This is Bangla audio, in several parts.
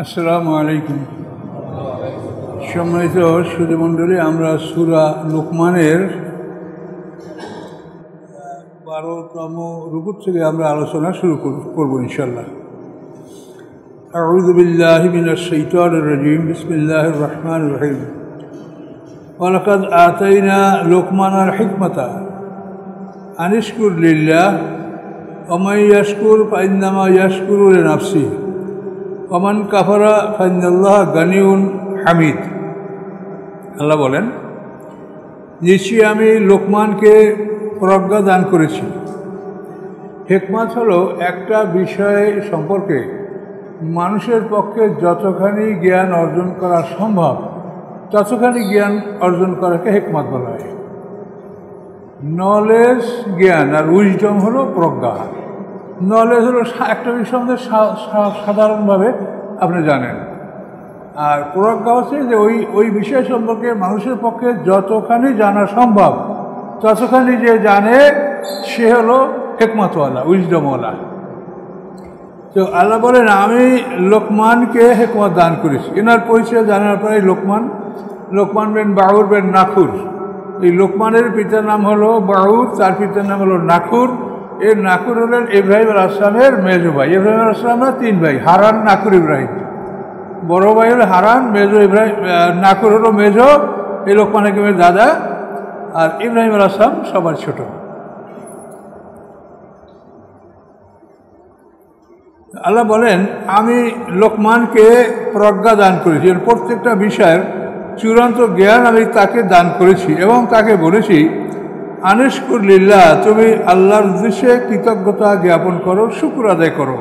আসসালামু আলাইকুম। সম্মানিত সুধীমণ্ডলী, আমরা সূরা লুকমানের 12তম রুকু থেকে আমরা আলোচনা শুরু করব ইনশাআল্লাহ। আউযু বিল্লাহি মিনাশ শাইতানির রাজীম। বিসমিল্লাহির রহমানির রহিম। ওয়ালাকাদ আতাইনা লুকমানাল হিকমাতা আনিশকুর লিল্লাহ ওয়া মান ইয়াশকুর ফাইন্নামা ইয়াশকুরু লিনাফসিহি ওমান কাফারা ফাইনাল্লাহ গানিউন হামিদ। আল্লাহ বলেন, নিশ্চয়ই আমি লোকমানকে প্রজ্ঞা দান করেছি। হিকমত হলো একটা বিষয় সম্পর্কে মানুষের পক্ষে যতখানি জ্ঞান অর্জন করা সম্ভব ততখানি জ্ঞান অর্জন করাকে হিকমত বলা হয়। নলেজ জ্ঞান আর উইজডম হলো প্রজ্ঞা। নলেজ হলো একটা বিষয় সম্বন্ধে সাধারণভাবে আপনি জানেন, আর প্রজ্ঞা হচ্ছে যে ওই বিষয় সম্পর্কে মানুষের পক্ষে যতখানি জানা সম্ভব ততখানি যে জানে সে হলো হিকমতওয়ালা, উইজডমওয়ালা। তো আল্লাহ বলেন, আমি লোকমানকে হিকমত দান করেছি। এনার পরিচয় জানার পরে লোকমান বিন বাউর বিন নাখুর। এই লোকমানের পিতার নাম হলো বাউর, তার পিতার নাম হলো নাখুর। এই নাকুর হলেন ইব্রাহিম আলাইহিসসালামের মেজো ভাই। ইব্রাহিম আলাইহিসসালামরা তিন ভাই, হারান, নাকুর, ইব্রাহিম। বড় ভাই হলো হারান, মেজো ইব্রাহিম, নাকুর হলো মেজো, এই লোকমান হাকিমের দাদা, আর ইব্রাহিম আলাইহিসসালাম সবার ছোট। আল্লাহ বলেন, আমি লোকমানকে প্রজ্ঞা দান করেছি। এর প্রত্যেকটা বিষয়ের চূড়ান্ত জ্ঞান আমি তাকে দান করেছি এবং তাকে বলেছি, আনিশকুর লিল্লাহ, তুমি আল্লাহর উদ্দেশ্যে কৃতজ্ঞতা জ্ঞাপন করো, শুকর আদায় করো।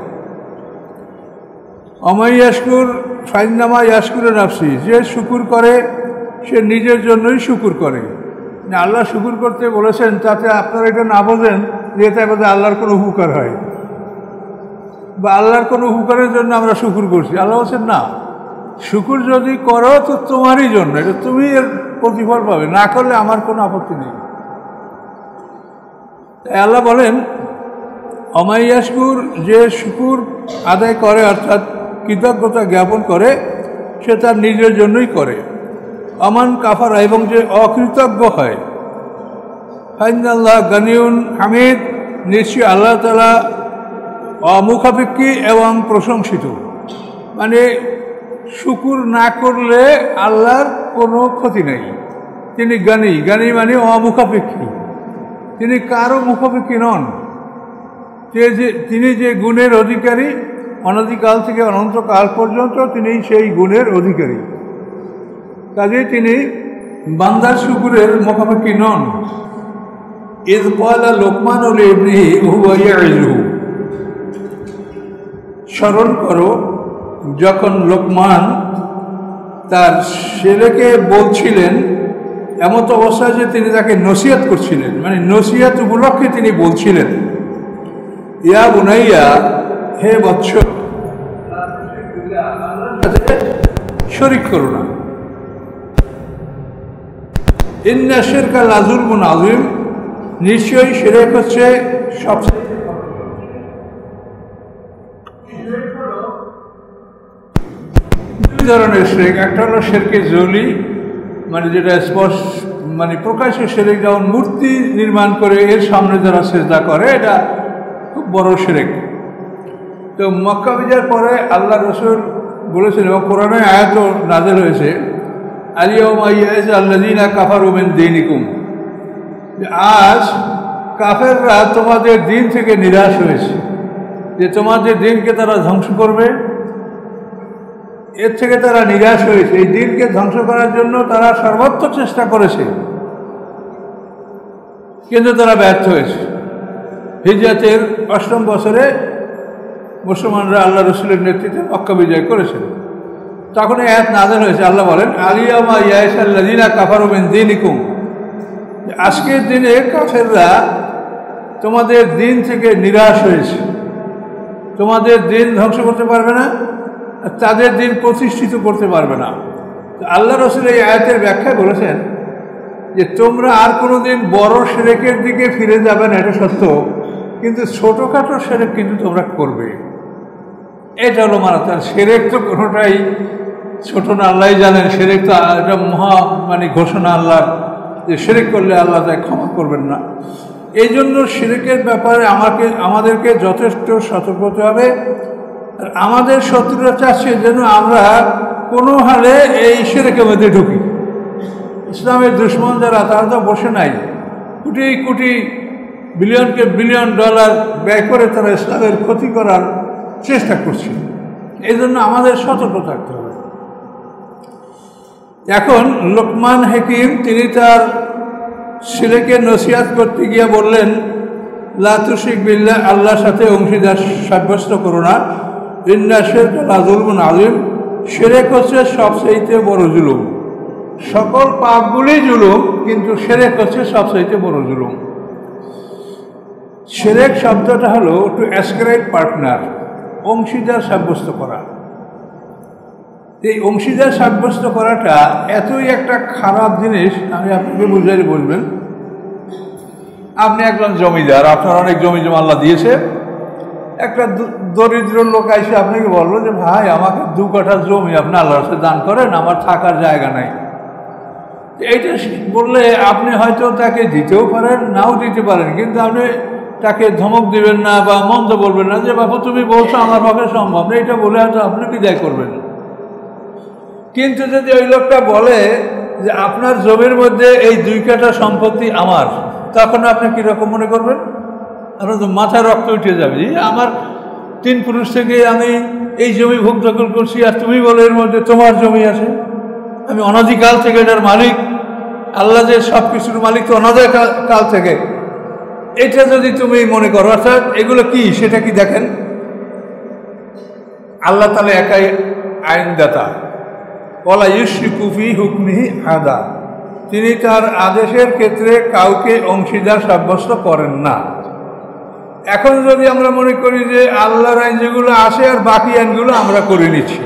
অমাই ইয়াশকুর ফাইন্নামা ইয়াশকুরে নাফসি, যে শুকুর করে সে নিজের জন্যই শুকুর করে। আল্লাহ শুকুর করতে বলেছেন, তাতে আপনারা এটা না বোঝেন যে এটা বোধহয় আল্লাহর কোনো উপকার হয় বা আল্লাহর কোনো উপকারের জন্য আমরা শুকুর করছি। আল্লাহ বলছেন, না, শুকুর যদি করো তো তোমারই জন্য, এটা তুমি এর প্রতিফল পাবে, না করলে আমার কোনো আপত্তি নেই। আল্লাহ বলেন, অমাই ইয়াশকুর, যে শুকুর আদায় করে অর্থাৎ কৃতজ্ঞতা জ্ঞাপন করে সে তার নিজের জন্যই করে। আমান কাফারা, এবং যে অকৃতজ্ঞ হয়, ফাইনাল্লাহ গানিউন হামিদ, নিশ্চয়ই আল্লাহ তাআলা অমুখাপেক্ষী এবং প্রশংসিত। মানে শুকুর না করলে আল্লাহর কোনো ক্ষতি নেই। তিনি জ্ঞানী, জ্ঞানী মানে অমুখাপেক্ষী, তিনি কারো মুখাপেক্ষী নন। তিনি যে গুণের অধিকারী, অনধিকাল থেকে অনন্তকাল পর্যন্ত তিনি সেই গুণের অধিকারী, কাজে তিনি বান্দার শুকুরের মুখাপেক্ষী নন। ইয ক্বালা লুকমান লিবনিহি ওয়া হুয়া ইয়াইযুহু, স্মরণ করো যখন লোকমান তার ছেলেকে বলছিলেন, এমত অবস্থায় যে তিনি তাকে নসিহত করছিলেন, মানে নসিহত উপলক্ষে তিনি বলছিলেন, ইয়া বুনাইয়া, হে বৎস, শরীক করো না। ইন্না শিরকা লাযুলমুন আযীম, নিশ্চয়ই শিরক হচ্ছে সবচেয়ে দুই ধরনের শিরক। একটা হলো শিরকে জলি, মানে যেটা স্পষ্ট, মানে প্রকাশ্যে শিরক, যেমন মূর্তি নির্মাণ করে এর সামনে যারা সেজদা করে, এটা খুব বড় শিরক। তো মক্কা বিজয়ের পরে আল্লাহ রাসূল বলেছেন এবং কোরআনে আয়াতও নাযিল হয়েছে, আল-ইয়াওমা ইয়াইসা আল্লাযীনা কাফারু মিন দীনিকুম, আজ কাফেররা তোমাদের দিন থেকে নিরাশ হয়েছে, যে তোমাদের দিনকে তারা ধ্বংস করবে, এর থেকে তারা নিরাশ হয়েছে। এই দিনকে ধ্বংস করার জন্য তারা সর্বোচ্চ চেষ্টা করেছে, কিন্তু তারা ব্যর্থ হয়েছে। হিজরতের ৮ম বছরে মুসলমানরা আল্লাহ রসুলের নেতৃত্বে মক্কা বিজয় করেছেন। তখন এই আয়াত নাযিল হয়েছে। আল্লাহ বলেন, আল-ইয়াওমা ইয়াইসা আল্লাযীনা কাফারু মিন দীনিকুম, আজকের দিনে কাফেররা তোমাদের দিন থেকে নিরাশ হয়েছে, তোমাদের দিন ধ্বংস করতে পারবে না, তাদের দিন প্রতিষ্ঠিত করতে পারবে না। আল্লাহ রসুল এই আয়াতের ব্যাখ্যায় বলেছেন যে তোমরা আর কোনো দিন বড় শিরকের দিকে ফিরে যাবে না, এটা সত্য, কিন্তু ছোটোখাটো শিরক কিন্তু তোমরা করবে। এটা হলো মারাত্মক। শিরক তো কোনোটাই ছোট না, আল্লাহ জানেন। শিরক তো এটা মহা ঘোষণা আল্লাহর, যে শিরক করলে আল্লাহ তাই ক্ষমা করবেন না। এই জন্য শিরকের ব্যাপারে আমাদেরকে যথেষ্ট সতর্ক হতে হবে। আর আমাদের শত্রুরা চাচ্ছে যেন আমরা কোনো হালে এই শিরকের মধ্যে ঢুকি। ইসলামের দুশ্মন যারা, তারা তো বসে নাই, কোটি কোটি বিলিয়ন ডলার ব্যয় করে তারা ইসলামের ক্ষতি করার চেষ্টা করছে। এই জন্য আমাদের সতর্ক থাকতে হবে। এখন লোকমান হাকিম তিনি তার ছেলেকে নসিহত করতে গিয়ে বললেন, লা তুশরিক বিল্লাহ, আল্লাহর সাথে অংশীদার সাব্যস্ত করো না। ইন্না শিরকা লাযুলমুন আযীম, শিরক হচ্ছে সবচেয়ে বড় জুলুম। সকল পাপগুলি জুলুম, কিন্তু শিরক হচ্ছে সবচেয়ে বড় জুলুম। শিরক শব্দটা হলো টু অ্যাসক্রাইব পার্টনার, অংশীদার সাব্যস্ত করা। এই অংশীদার সাব্যস্ত করাটা এতই একটা খারাপ জিনিস, আমি আপনাকে বুঝাই বলবেন। আপনি একজন জমিদার, আপনার অনেক জমি জমা আল্লাহ দিয়েছে। একটা দরিদ্র লোক এসে আপনাকে বললো যে ভাই আমাকে 2 কাঠা জমি আপনি আল্লাহর সাথে দান করেন, আমার থাকার জায়গা নাই। এইটা বললে আপনি হয়তো তাকে দিতেও পারেন, নাও দিতে পারেন, কিন্তু আপনি তাকে ধমক দিবেন না বা মন্দ বলবেন না যে বাবু তুমি বলছো আমার পক্ষে সম্ভব না, এটা বলে হয়তো আপনি বিদায় করবেন। কিন্তু যদি ওই লোকটা বলে যে আপনার জমির মধ্যে এই 2 কাঠা সম্পত্তি আমার, তখন আপনি কীরকম মনে করবেন? আপনার তো মাথায় রক্ত উঠে যাবে। আমার 3 পুরুষ থেকে আমি এই জমি ভোগ দখল করছি, আর তুমি বলো এর মধ্যে তোমার জমি আছে। আমি অনাদিকাল থেকে এটার মালিক। আল্লাহ যে সব কিছুর মালিক তো অনাদিকাল থেকে। এটা যদি তুমি মনে করো, অর্থাৎ এগুলো কি, সেটা কি দেখেন, আল্লাহ তাআলা একাই আইনদাতা। ওয়ালা ইউশরিকু ফি হুকমিহি আহাদা, তিনি তার আদেশের ক্ষেত্রে কাউকে অংশীদার সাব্যস্ত করেন না। এখন যদি আমরা মনে করি যে আল্লাহর আইন যেগুলো আসে আর বাকি আইনগুলো আমরা করে নিচ্ছি,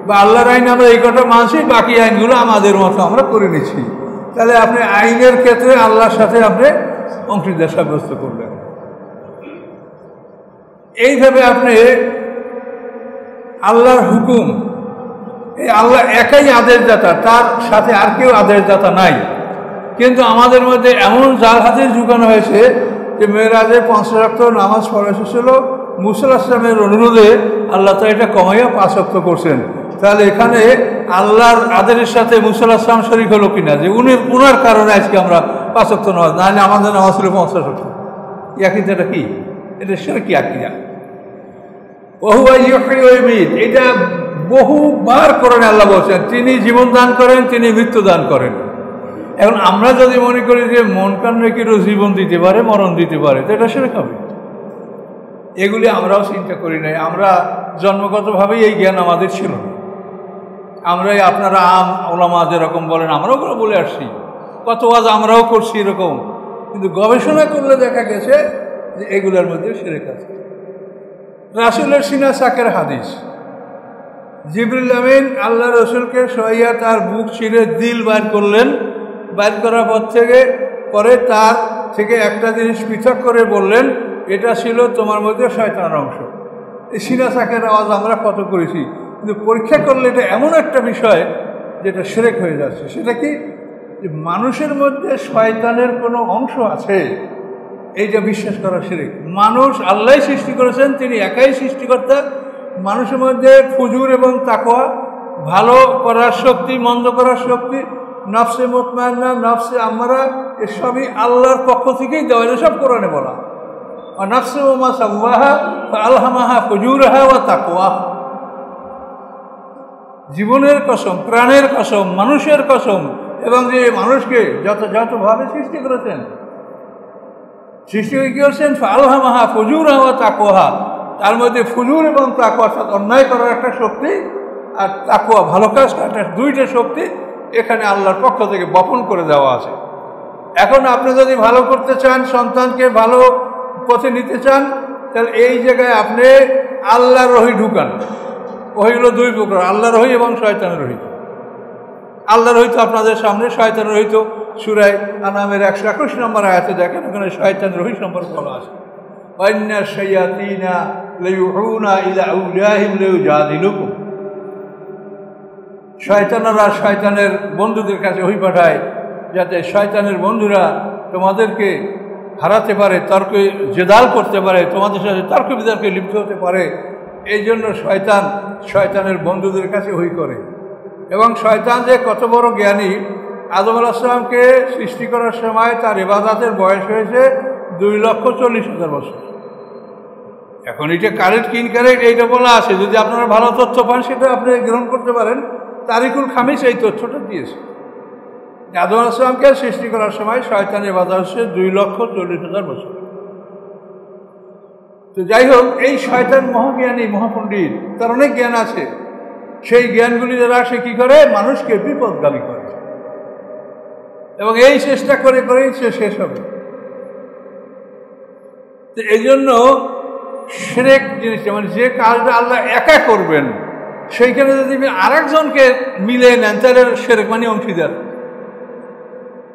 বা আল্লাহর আইন আমরা এই কথা মানছি, বাকি আইনগুলো আমাদের মতো আমরা করে নিচ্ছি, তাহলে আপনি আইনের ক্ষেত্রে আল্লাহর সাথে আপনি অংশীদার সাব্যস্ত করলেন। এইভাবে আপনি আল্লাহর হুকুম, এই আল্লাহ একাই আদেশদাতা, তার সাথে আর কেউ আদেশদাতা নাই। কিন্তু আমাদের মধ্যে এমন জাল হাদিস ঢুকানো হয়েছে যে মেরাজে 5 ওয়াক্ত নামাজ পড়া এসেছিল, মুসা আলাইহিস সালামের অনুরোধে আল্লাহ তাআলা এটা কমাইয়া 5 ওয়াক্ত করছেন। তাহলে এখানে আল্লাহর আদেশের সাথে মুসা আলাইহিস সালাম শরীক হলো কিনা, যে উনার কারণে আজকে আমরা 5 ওয়াক্ত নামাজ, নাহলে আমাদের নামাজ ছিল 50 ওয়াক্ত। এটা কি? এটা শিরকি আকীদা। ওহুয়া ইউহয়ী ওয়া ইউমীত, এটা বহুবার কোরআনে আল্লাহ বলছেন, তিনি জীবন দান করেন, তিনি মৃত্যু দান করেন। এখন আমরা যদি মনে করি যে মন কান রেখেও জীবন দিতে পারে, মরণ দিতে পারে, তো এটা শিরক হবে। এগুলি আমরাও চিন্তা করি নাই। আমরা জন্মগতভাবেই এই জ্ঞান আমাদের ছিল না। আমরাই, আপনারা আম ওলামা যেরকম বলেন, আমরাও ওগুলো বলে আসছি, কত ওয়াজ আমরাও করছি এরকম, কিন্তু গবেষণা করলে দেখা গেছে যে এগুলোর মধ্যে শিরক আছে। রাসূলের সিনা সাকের হাদিস, জিবরিল আমিন আল্লাহ রসুলকে শোয়াইয়া তার বুক ছিঁড়ে দিল বাইর করলেন। বাইর করার পরে তার থেকে একটা জিনিস পৃথক করে বললেন, এটা ছিল তোমার মধ্যে শয়তানের অংশ। এই সিনা সাকের আওয়াজ আমরা কত করেছি, কিন্তু পরীক্ষা করলে এটা এমন একটা বিষয় যেটা শিরক হয়ে যাচ্ছে। সেটা কি? যে মানুষের মধ্যে শয়তানের কোনো অংশ আছে, এইটা বিশ্বাস করা শিরক। মানুষ আল্লাহ সৃষ্টি করেছেন, তিনি একাই সৃষ্টিকর্তা। মানুষের মধ্যে ফুজুর এবং তাকওয়া, ভালো করার শক্তি, মন্দ করার শক্তি, নফসে মুতমাইন্না, নফসে আমরা, এসবই আল্লাহর পক্ষ থেকেই দেওয়া, এসব কোরআনে বলা। আর নফসে ওমা সাওয়াহা ফাআলহামাহা ফুজুরাহা ওয়া তাকওয়াহা, জীবনের কসম, প্রাণের কসম, মানুষের কসম, এবং যে মানুষকে যতভাবে সৃষ্টি করেছেন, সৃষ্টি কি করেছেন, ফাআলহামাহা ফুজুরাহা ওয়া তাকওয়াহা, তার মধ্যে ফুজুর এবং তাকওয়া, অর্থাৎ অন্যায় করার একটা শক্তি, আর তাকওয়া ভালো কাজ করার, 2টা শক্তি এখানে আল্লাহর পক্ষ থেকে বপন করে দেওয়া আছে। এখন আপনি যদি ভালো করতে চান, সন্তানকে ভালো পথে নিতে চান, তাহলে এই জায়গায় আপনি আল্লাহর রহি ঢুকান। ওহি হলো 2 প্রকার, আল্লাহর রহি এবং শয়তানের রহি। আল্লাহর রহি তো আপনাদের সামনে, শয়তানের রহি তো সূরা আনামের 121 নম্বর আয়াতে দেখেন, ওখানে শয়তানের রহি সম্পর্কে বলা আছে। ওয়াইন্না শায়াতিনা লায়ুহুনা ইলা আউলিয়াহিম লিউজাদিলুকুম। শয়তানরা শয়তানের বন্ধুদের কাছে ওহি পাঠায় যাতে শয়তানের বন্ধুরা তোমাদেরকে হারাতে পারে, তর্কে জেদাল করতে পারে, তোমাদের সাথে তর্ক বিতর্কে লিপ্ত হতে পারে। এই জন্য শয়তানের বন্ধুদের কাছে ওহি করে। এবং শয়তান যে কত বড় জ্ঞানী, আদম আলাইহিস সালামকে সৃষ্টি করার সময় তার ইবাদতের বয়স হয়েছে 2,40,000 বছর। এখন এটা কারেক্ট কি ইনকারেক্ট এইটা বলা আছে, যদি আপনারা ভালো তথ্য পান সেটা আপনি গ্রহণ করতে পারেন। তারিকুল খামিস এই তথ্যটা দিয়েছে। আদম আলাইহিস সালামকে সৃষ্টি করার সময় শয়তানের ইবাদত হচ্ছে 2,40,000 বছর। তো যাই হোক, এই শয়তান মহাজ্ঞানী মহাপণ্ডিত, তার অনেক জ্ঞান আছে। সেই জ্ঞানগুলি দ্বারা সে কী করে, মানুষকে বিপদগামী করে, এবং এই চেষ্টা করে করেই সে শেষ হবে। তো এই জন্য শিরক জিনিসটা, মানে যে কাজটা আল্লাহ একা করবেন সেইখানে যদি আরেকজনকে মিলে নেন তাহলে শিরক মানে অংশীদার।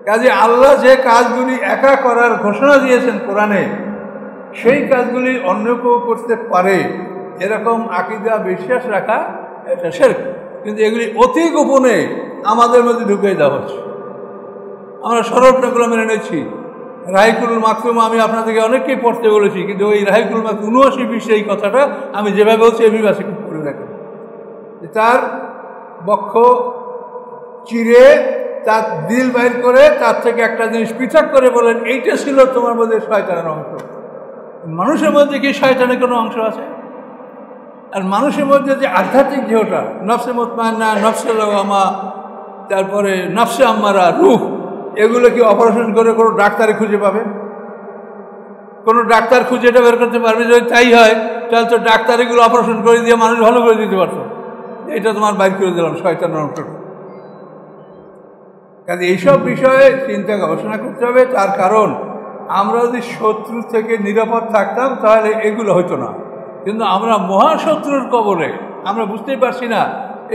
কাজে আল্লাহ যে কাজগুলি একা করার ঘোষণা দিয়েছেন কোরআনে, সেই কাজগুলি অন্য কেউ করতে পারে এরকম আকীদা বিশ্বাস রাখা এটা শিরক। কিন্তু এগুলি অতি গোপনে আমাদের মধ্যে ঢুকে দেওয়া হচ্ছে। আমরা সরলটাগুলো মেনে নিচ্ছি। রাহিকুল মাকতুম আমি আপনাদেরকে অনেককেই পড়তে বলেছি, কিন্তু ওই রাহিকুল মাকতুম 79 এই কথাটা আমি যেভাবে বলছি এভাবে খুব করে দেখেন। তার বক্ষ চিরে তার দিল বাইর করে তার থেকে একটা জিনিস পৃথক করে বলেন, এইটা ছিল তোমার মধ্যে শয়তানের অংশ। মানুষের মধ্যে কি শয়তানের কোনো অংশ আছে? আর মানুষের মধ্যে যে আধ্যাত্মিক দেহটা, নফসে মুতমাইন্না, নফসে লাওয়ামা, তারপরে নফসে আম্মারা, রূহ, এগুলো কি অপারেশন করে কোনো ডাক্তারে খুঁজে পাবে? কোনো ডাক্তার খুঁজে এটা বের করতে পারবে? যদি তাই হয় তাহলে তো ডাক্তার এগুলো অপারেশন করে দিয়ে মানুষ ভালো করে দিতে পারতো। এটা তোমার বাইর করে দিলাম শয়তানের অংশটা। কাজে এইসব বিষয়ে চিন্তা গবেষণা করতে হবে। তার কারণ আমরা যদি শত্রু থেকে নিরাপদ থাকতাম তাহলে এগুলো হতো না। কিন্তু আমরা মহাশত্রুর কবলে, আমরা বুঝতেই পারছি না।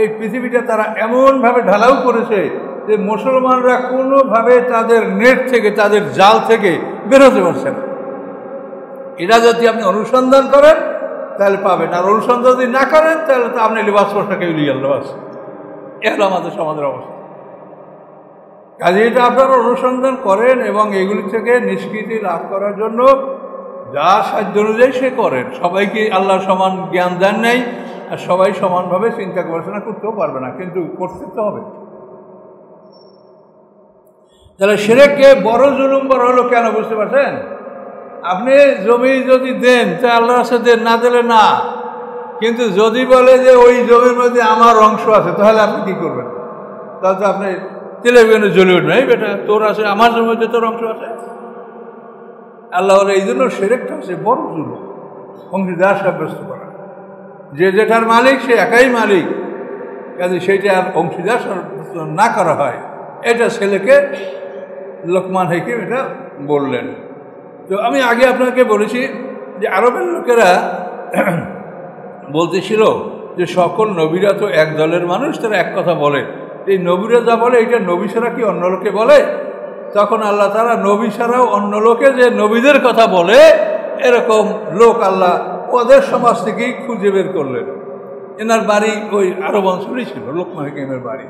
এই পৃথিবীটা তারা এমনভাবে ঢালাও করেছে যে মুসলমানরা কোনোভাবে তাদের নেট থেকে, তাদের জাল থেকে বেরোতে পারছে না। এটা যদি আপনি অনুসন্ধান করেন তাহলে পাবেন, আর অনুসন্ধান যদি না করেন তাহলে তো আপনি লিবাস পোশাকে লিয়াল লিবাস। এ হলো আমাদের সমাজের অবস্থা। কাজে এটা আপনারা অনুসন্ধান করেন এবং এগুলি থেকে নিষ্কৃতি লাভ করার জন্য যা সাধ্য অনুযায়ী সে করেন। সবাইকে আল্লাহ সমান জ্ঞান দেন নাই, আর সবাই সমানভাবে চিন্তা গবেষণা করতেও পারবে না, কিন্তু করতে তো হবে। তাহলে শিরকে বড় জুলুম বড় হলো কেন বুঝতে পারছেন? আপনি জমি যদি দেন তা আল্লাহর কাছে দেন, না দিলে না। কিন্তু যদি বলে যে ওই জমির মধ্যে আমার অংশ আছে, তাহলে আপনি কি করবেন? তাহলে তো আপনি টেলিভিশনে জ্বলে উঠবেন, এই বেটা তোর আছে, আমার জমিতে তোর অংশ আছে। আল্লাহ বলে এই জন্য শিরকটা হচ্ছে বড় জুলুম, অংশীদার সাব্যস্ত করা। যে যেটার মালিক সে একাই মালিক, কাজে সেইটা আর অংশীদার সাব্যস্ত না করা হয়। এটা ছেলেকে লোকমান হাকিম এটা বললেন। তো আমি আগে আপনাকে বলেছি যে আরবের লোকেরা বলতেছিল যে সকল নবীরা তো এক দলের মানুষ, তারা এক কথা বলে। এই নবীরা যা বলে এটা নবী ছাড়া কি অন্য লোকে বলে? তখন আল্লাহ তারা নবী ছাড়াও অন্য লোকে যে নবীদের কথা বলে এরকম লোক আল্লাহ ওদের সমাজ থেকেই খুঁজে বের করলেন। এনার বাড়ি ওই আরব অঞ্চলেই ছিল, লোকমান হাকিমের বাড়ি।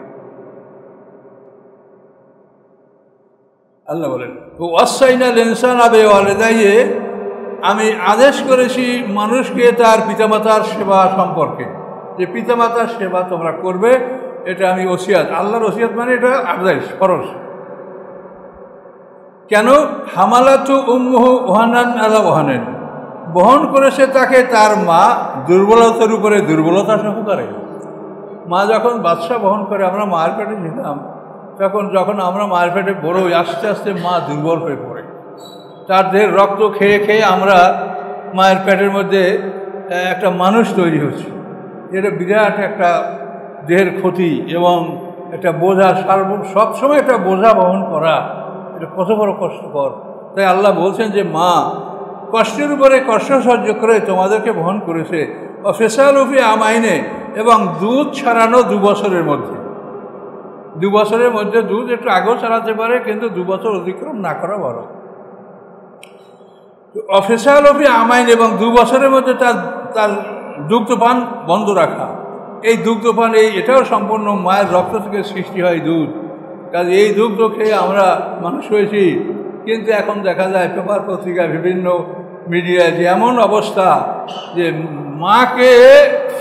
আল্লাহ বলেন ওয়াসাইনাল ইনসানা বিওয়ালিদাইহি, আমি আদেশ করেছি মানুষকে তার পিতামাতার সেবা সম্পর্কে, যে পিতামাতার সেবা তোমরা করবে, এটা আমি ওসিয়াত। আল্লাহর ওসিয়াত মানে এটা আদেশ, ফরজ। কেন? হামালাতু উম্মুহু ওহানান আলা ওহানেন, বহন করেছে তাকে তার মা দুর্বলতার উপরে দুর্বলতা সহকারে। মা যখন বাচ্চা বহন করে, আমরা মায়ের পেটে ছিলাম, যখন আমরা মায়ের পেটে বড় হই, আস্তে আস্তে মা দুর্বল হয়ে পড়ে। তার দেহের রক্ত খেয়ে খেয়ে আমরা মায়ের পেটের মধ্যে একটা মানুষ তৈরি হচ্ছে। এটা বিরাট একটা দেহের ক্ষতি এবং একটা বোঝা, সবসময় একটা বোঝা বহন করা, এটা কত বড় কষ্টকর। তাই আল্লাহ বলছেন যে মা কষ্টের উপরে কষ্ট সহ্য করে তোমাদেরকে বহন করেছে। ফেসালুফি আমাইনে, এবং দুধ ছাড়ানো 2 বছরের মধ্যে। 2 বছরের মধ্যে দুধ একটু আগেও ছাড়াতে পারে, কিন্তু 2 বছর অতিক্রম না করা ভালো। অফিসাল অফি আমাইন, এবং 2 বছরের মধ্যে তার তার দুগ্ধপান বন্ধ রাখা। এই দুগ্ধপান এটাও সম্পূর্ণ মায়ের রক্ত থেকে সৃষ্টি হয় দুধ, কাজে এই দুগ্ধ খেয়ে আমরা মানুষ হয়েছি। কিন্তু এখন দেখা যায় পেপার পত্রিকা বিভিন্ন মিডিয়ায় যে এমন অবস্থা যে মাকে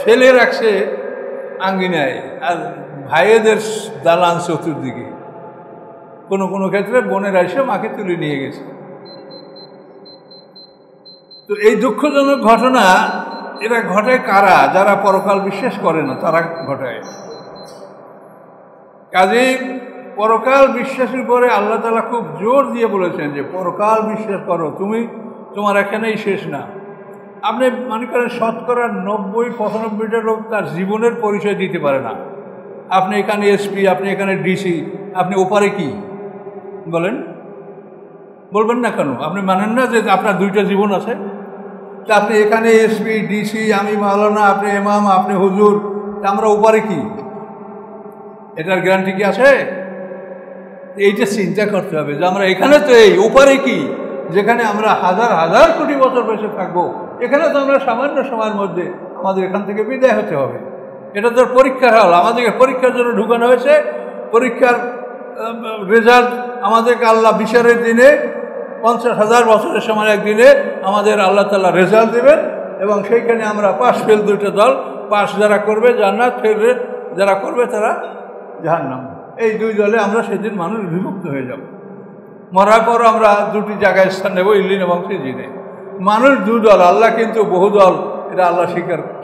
ফেলে রাখছে আঙ্গিনায় আর ভাইয়েদের দালান চতুর্দিকে, কোনো কোনো ক্ষেত্রে বোনেরা এসে মাকে তুলে নিয়ে গেছে। তো এই দুঃখজনক ঘটনা এরা ঘটে কারা? যারা পরকাল বিশ্বাস করে না তারা ঘটায়। কাজেই পরকাল বিশ্বাসের উপরে আল্লাহ তাআলা খুব জোর দিয়ে বলেছেন যে পরকাল বিশ্বাস করো, তোমার এখানেই শেষ না। আপনি মনে করেন 90-95টা লোক তার জীবনের পরিচয় দিতে পারে না। আপনি এখানে এসপি, আপনি এখানে ডিসি, আপনি ওপারে কি বলবেন না কেন? আপনি মানেন না যে আপনার 2টা জীবন আছে? তা আপনি এখানে এসপি, ডিসি, আমি মাওলানা, আপনি ইমাম, আপনি হুজুর, আমরা ওপারে কি? এটার গ্যারান্টি কি আছে? এইটা চিন্তা করতে হবে যে আমরা এখানে তো এই ওপারে কি, যেখানে আমরা হাজার হাজার কোটি বছর বেঁচে থাকবো, এখানে তো আমরা সামান্য সময়ের মধ্যে আমাদের এখান থেকে বিদায় হতে হবে। এটা তো পরীক্ষার হল, আমাদেরকে পরীক্ষার জন্য ঢুকানো হয়েছে। পরীক্ষার রেজাল্ট আমাদেরকে আল্লাহ বিচারের দিনে 50,000 বছরের সময় একদিনে আমাদের আল্লাহ তাআলা রেজাল্ট দেবেন, এবং সেইখানে আমরা পাস ফেল 2টা দল, পাস যারা করবে জান্নাত, ফেল যারা করবে তারা জাহান্নাম। এই 2 দলে আমরা সেদিন মানুষ বিভক্ত হয়ে যাব। মরার পর আমরা 2টি জায়গায় স্থান নেব, ইল্লিন এবং সিজিনে। মানুষ 2 দল, আল্লাহ কিন্তু বহু দল, এটা আল্লাহ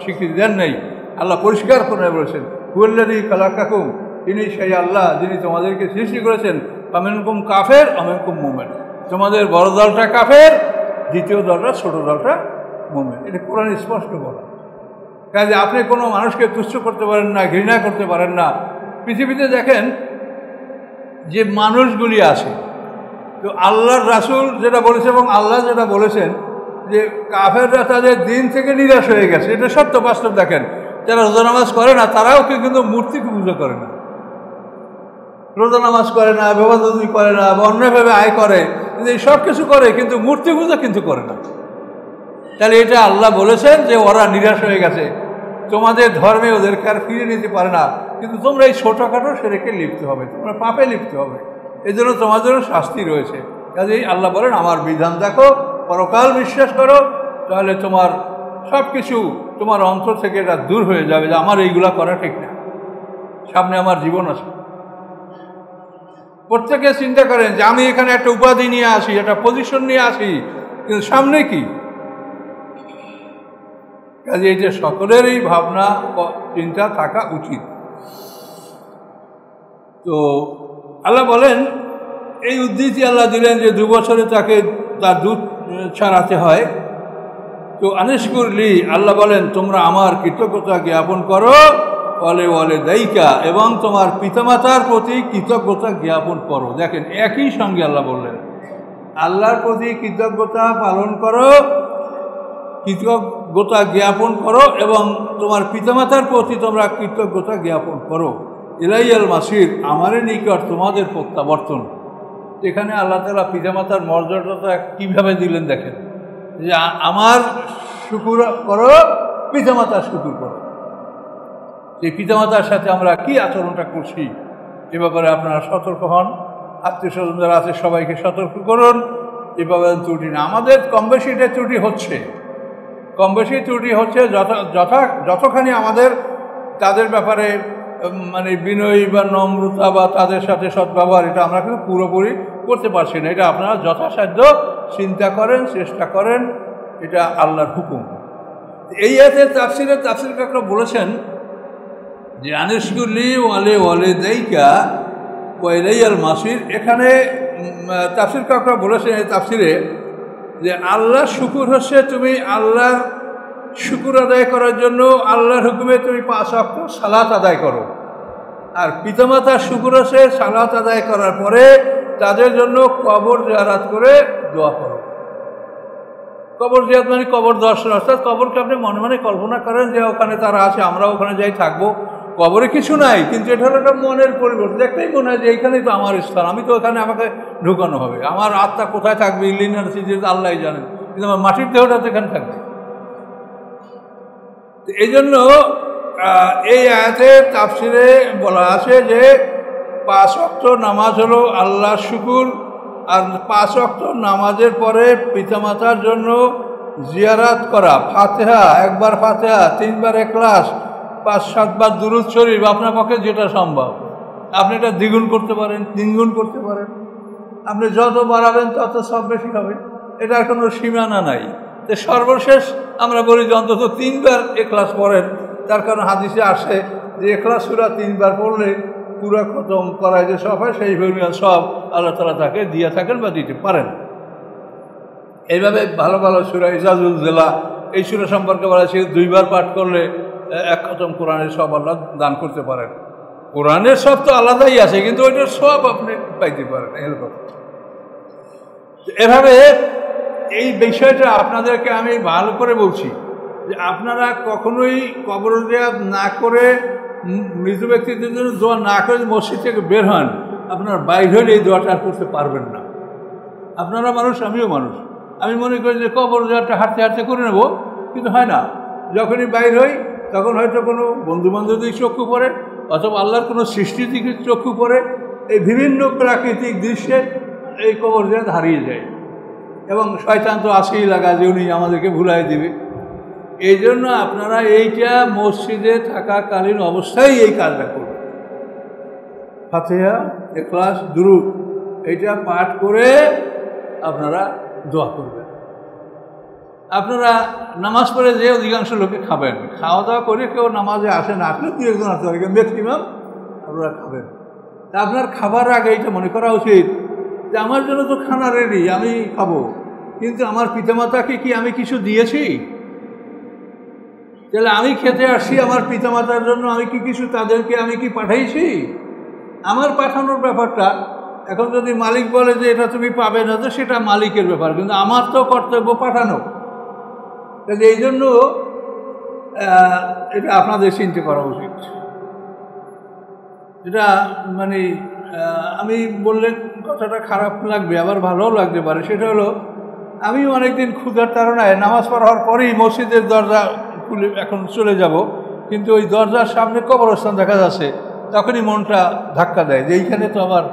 স্বীকৃতি দেন নেই। আল্লাহ পরিষ্কার করে বলেছেন হুয়াল্লাযী খালাকাকুম, তিনি সেই আল্লাহ যিনি তোমাদেরকে সৃষ্টি করেছেন। ফামিনকুম কাফের আমিনকুম মুমিন, তোমাদের বড় দলটা কাফের, দ্বিতীয় দলটা ছোট দলটা মুমিন। এটা কোরআন স্পষ্ট বলা। কাজে আপনি কোনো মানুষকে তুচ্ছ করতে পারেন না, ঘৃণা করতে পারেন না। পৃথিবীতে দেখেন যে মানুষগুলি আছে, তো আল্লাহর রাসূল যেটা বলেছে এবং আল্লাহ যেটা বলেছেন যে কাফেররা তাদের দিন থেকে নিরাশ হয়ে গেছে, এটা সত্য, বাস্তব। দেখেন যারা রোজা নামাজ করে না তারাও কিন্তু মূর্তিকে পুজো করে না, রোজা নামাজ করে না, বেবাদতি করে না, বা অন্যভাবে আয় করে, কিন্তু এই সব কিছু করে, কিন্তু মূর্তি পূজা কিন্তু করে না। তাহলে এটা আল্লাহ বলেছেন যে ওরা নিরাশ হয়ে গেছে, তোমাদের ধর্মে ওদেরকে আর ফিরে নিতে পারে না, কিন্তু তোমরা এই ছোটোখাটো সেরেকে লিপ্ত হবে, তোমরা পাপে লিপ্ত হবে, এই জন্য তোমাদের শাস্তি রয়েছে। কাজেই আল্লাহ বলেন আমার বিধান দেখো, পরকাল বিশ্বাস করো, তাহলে তোমার সব কিছু তোমার অন্তর থেকে এটা দূর হয়ে যাবে যে আমার এইগুলা করা ঠিক না, সামনে আমার জীবন আছে। প্রত্যেকে চিন্তা করেন যে আমি এখানে একটা উপাধি নিয়ে আসি, একটা পজিশন নিয়ে আসি, কিন্তু সামনে কি? কাজে এই যে সকলেরই ভাবনা চিন্তা থাকা উচিত। তো আল্লাহ বলেন এই উদ্ধৃতি আল্লাহ দিলেন যে 2 বছরে তাকে তার দুধ ছাড়াতে হয়। তো আনিশকুরলি, আল্লাহ বলেন তোমরা আমার কৃতজ্ঞতা জ্ঞাপন করো, ওয়ালে দায়িকা, এবং তোমার পিতামাতার প্রতি কৃতজ্ঞতা জ্ঞাপন করো। দেখেন একই সঙ্গে আল্লাহ বললেন আল্লাহর প্রতি কৃতজ্ঞতা পালন করো, কৃতজ্ঞতা জ্ঞাপন করো, এবং তোমার পিতামাতার প্রতি তোমরা কৃতজ্ঞতা জ্ঞাপন করো। ইলাইয়াল মাসির, আমারই নিকট তোমাদের প্রত্যাবর্তন। এখানে আল্লাহ তাআলা পিতামাতার মর্যাদাটা কীভাবে দিলেন দেখেন, যে আমার শুকুর করো, পিতামাতার শুকুর করো। এই পিতামাতার সাথে আমরা কি আচরণটা করছি এ ব্যাপারে আপনারা সতর্ক হন। আত্মীয় স্বজন যারা আছে সবাইকে সতর্ক করুন, এ ব্যাপারে ত্রুটি না। আমাদের কম বেশি এটা ত্রুটি হচ্ছে, কম বেশি ত্রুটি হচ্ছে। যতখানি আমাদের তাদের ব্যাপারে মানে বিনয়ী বা নম্রতা বা তাদের সাথে সদ্ব্যবহার, এটা আমরা কিন্তু পুরোপুরি করতে পারছি না। এটা আপনারা যথাসাধ্য চিন্তা করেন, চেষ্টা করেন, এটা আল্লাহর হুকুম। এই আয়াতের তাফসীর কাকরা বলেছেন যে আনিশকুরলি ওয়ালে দায়িকা ওয়া ইলাইয়াল মাসির। এখানে তাফসীর কাকরা বলেছেন এই তাফসীরে যে আল্লাহর শুকুর হচ্ছে তুমি আল্লাহর শুকুর আদায় করার জন্য আল্লাহর হুকুমে তুমি 5 ওয়াক্ত সালাত আদায় করো, আর পিতামাতার শুকুর হচ্ছে সালাত আদায় করার পরে তাদের জন্য কবর জিয়ারত করে দোয়া করো। কবর জিয়ারত মানে কবর দর্শন, অর্থাৎ কবরকে আপনি মনে মনে কল্পনা করেন যে ওখানে তারা আছে, আমরা ওখানে যাই থাকবো। কবরে কিছু নাই, কিন্তু এটা হলো একটা মনের পরিবর্তন। দেখতেই মনে হয় যে এইখানেই তো আমার স্থান, আমি তো ওখানে আমাকে ঢুকানো হবে, আমার আত্মা কোথায় থাকবে ইল্লিনার সিজিদ আল্লাহ জানেন। কিন্তু আমার মাটির দেহটা তো এখানে থাকবে। এই জন্য এই আয়াতে তাফসিরে বলা আছে যে 5 ওয়াক্ত নামাজ হলো আল্লাহর শুকুর, আর 5 ওয়াক্ত নামাজের পরে পিতামাতার জন্য জিয়ারাত করা, ফাতিহা, একবার ফাতিহা, 3 বার ইখলাস, 5-7 বার দুরূদ শরীফ, আপনার পক্ষে যেটা সম্ভব আপনি এটা দ্বিগুণ করতে পারেন, 3 গুণ করতে পারেন। আপনি যত বাড়াবেন তত সব বেশি হবে, এটার কোনো সীমানা নাই। তো সর্বশেষ আমরা বলি যে অন্তত 3 বার ইখলাস পড়েন, তার কারণ হাদিসে আসে যে ইখলাস সূরা 3 বার পড়লে পুরো খতম করায় যে সব হয় সেই পরিমাণ সব আল্লাহ তাআলা তাকে দিয়ে থাকেন বা দিতে পারেন। এইভাবে ভালো ভালো সূরা ইজাজুল জেলা, এই সূরা সম্পর্কে বলা আছে 2 বার পাঠ করলে 1 খতম কোরআনের সব আল্লাহ দান করতে পারেন। কোরআনের সব তো আলাদাই আছে, কিন্তু ওইটার সব আপনি পাইতে পারেন। এরকম এভাবে এই বিষয়টা আপনাদেরকে আমি ভালো করে বলছি যে আপনারা কখনোই কবর জিয়ারত না করে, মৃত ব্যক্তিদের জন্য দোয়া না করে মসজিদ থেকে বের হন, আপনার বাইর হলে এই দোয়াটা আর করতে পারবেন না। আপনারা মানুষ, আমিও মানুষ। আমি মনে করি যে কবর জিয়ারতটা হাঁটতে হাঁটতে করে নেব, কিন্তু হয় না। যখনই বাইর হই তখন হয়তো কোনো বন্ধুবান্ধবদের চক্ষু পড়ে, অথবা আল্লাহর কোনো সৃষ্টির দিকে চক্ষু পড়ে, এই বিভিন্ন প্রাকৃতিক দৃশ্যে এই কবর জিয়ারত হারিয়ে যায়। এবং শয়তান তো আসেই লাগা যে উনি আমাদেরকে ভুলাই দিবে। এই জন্য আপনারা এইটা মসজিদে থাকাকালীন অবস্থায় এই কাজটা করবেন। ফাতিহা, ইখলাস, দুরূদ এইটা পাঠ করে আপনারা দোয়া করবেন। আপনারা নামাজ পড়ে যে অধিকাংশ লোকে খাবেন, খাওয়া দাওয়া করে কেউ নামাজে আসে না, আসলে 2-1 আসতে পারে, ম্যাক্সিমাম আপনারা খাবেন। তা আপনার খাবার আগে এইটা মনে করা উচিত যে আমার জন্য তো খানা রেডি, আমি খাবো, কিন্তু আমার পিতামাতাকে কি আমি কিছু দিয়েছি? তাহলে আমি খেতে আসছি আমার পিতামাতার জন্য, আমি কি কিছু তাদেরকে আমি কি পাঠাইছি? আমার পাঠানোর ব্যাপারটা এখন যদি মালিক বলে যে এটা তুমি পাবে না, তো সেটা মালিকের ব্যাপার, কিন্তু আমার তো কর্তব্য পাঠানো। তাহলে এই জন্য এটা আপনাদের চিন্তা করা উচিত। এটা মানে আমি বললে কথাটা খারাপ লাগবে, আবার ভালোও লাগতে পারে। সেটা হলো আমি অনেকদিন ক্ষুধার তাড়নায় নামাজ পড়ার পরেই মসজিদের দরজা খুলে এখন চলে যাব, কিন্তু ওই দরজার সামনে কবরস্থান দেখা যাচ্ছে, তখনই মনটা ধাক্কা দেয় যে এইখানে তো আমার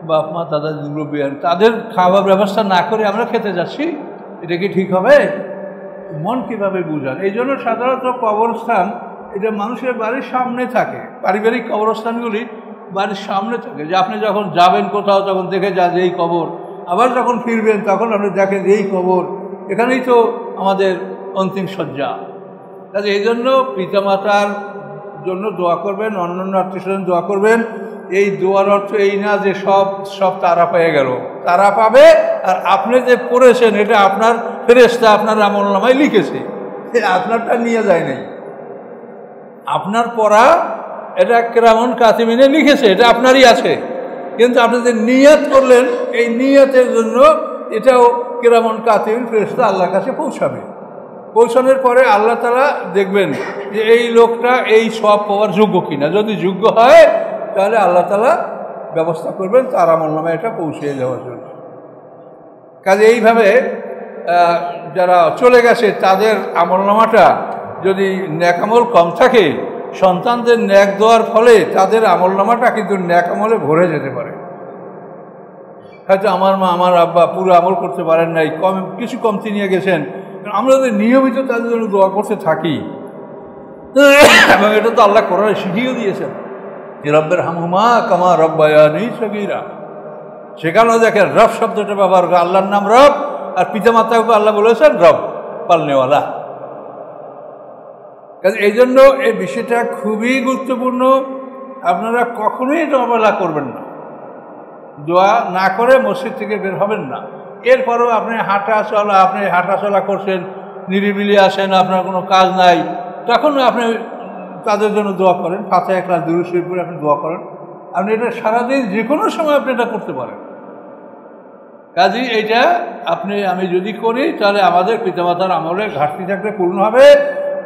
বাপ মা, দাদা, মুরব্বী, তাদের খাওয়ার ব্যবস্থা না করে আমরা খেতে যাচ্ছি, এটা কি ঠিক হবে? মন কীভাবে বুঝান? এই জন্য সাধারণত কবরস্থান এটা মানুষের বাড়ির সামনে থাকে, পারিবারিক কবরস্থানগুলি বাড়ির সামনে থাকে, যে আপনি যখন যাবেন কোথাও তখন দেখে যান যে এই কবর, আবার যখন ফিরবেন তখন আপনি দেখেন যে এই কবর, এখানেই তো আমাদের অন্তিম শয্যা। কাজে এই জন্য পিতামাতার জন্য দোয়া করবেন, অন্যান্য আত্মীয়স্বজন দোয়া করবেন। এই দোয়ার অর্থ এই না যে সব তারা পেয়ে গেল, তারা পাবে, আর আপনি যে পড়েছেন এটা আপনার ফেরেশতা আপনার আমলনামায় লিখেছে, আপনারটা নিয়ে যায় নাই। আপনার পড়া এটা কিরামান কাতিবিনে লিখেছে, এটা আপনারই আছে, কিন্তু আপনি যে নিয়ত করলেন এই নিয়তের জন্য এটাও কিরামান কাতিবিন ফেরেশতা আল্লাহর কাছে পৌঁছাবে। পৌঁছানোর পরে আল্লাহ তাআলা দেখবেন যে এই লোকটা এই সব পাওয়ার যোগ্য কিনা। যদি যোগ্য হয় তাহলে আল্লাহ তাআলা ব্যবস্থা করবেন তার আমলনামায় এটা পৌঁছে দেওয়ার জন্য। কাজে এইভাবে যারা চলে গেছে তাদের আমলনামাটা যদি নেক আমল কম থাকে, সন্তানদের নেক দেওয়ার ফলে তাদের আমলনামাটা কিন্তু নেক আমলে ভরে যেতে পারে। হয়তো আমার মা, আমার আব্বা পুরো আমল করতে পারেন নাই, কিছু কমতি নিয়ে গেছেন, আমরা যদি নিয়মিত তাদের জন্য দোয়া করতে থাকি, এবং এটা তো আল্লাহ কোরআনে শিখিয়েও দিয়েছেন, রব্বের হামহুমা কামা রব্বায়ানি সগীরা। সেখানেও দেখেন রব শব্দটা ব্যবহার করে, আল্লাহর নাম রব, আর পিতামাতাকে আল্লাহ বলেছেন রব, পালনেওয়ালা। কাজে এই জন্য এই বিষয়টা খুবই গুরুত্বপূর্ণ। আপনারা কখনোই এটা অবহেলা করবেন না, দোয়া না করে মসজিদ থেকে বের হবেন না। এরপরেও আপনি হাঁটা চলা করছেন, নিরিবিলি আসেন, আপনার কোনো কাজ নাই, তখন আপনি তাদের জন্য দোয়া করেন, ফাতিহা, ইখলাস, দুরূদ শরীফ পড়ে আপনি দোয়া করেন। আপনি এটা সারাদিন যে কোনো সময় আপনি এটা করতে পারেন। কাজেই এইটা আমি যদি করি তাহলে আমাদের পিতামাতার আমলে ঘাটতি থাকলে পূর্ণ হবে,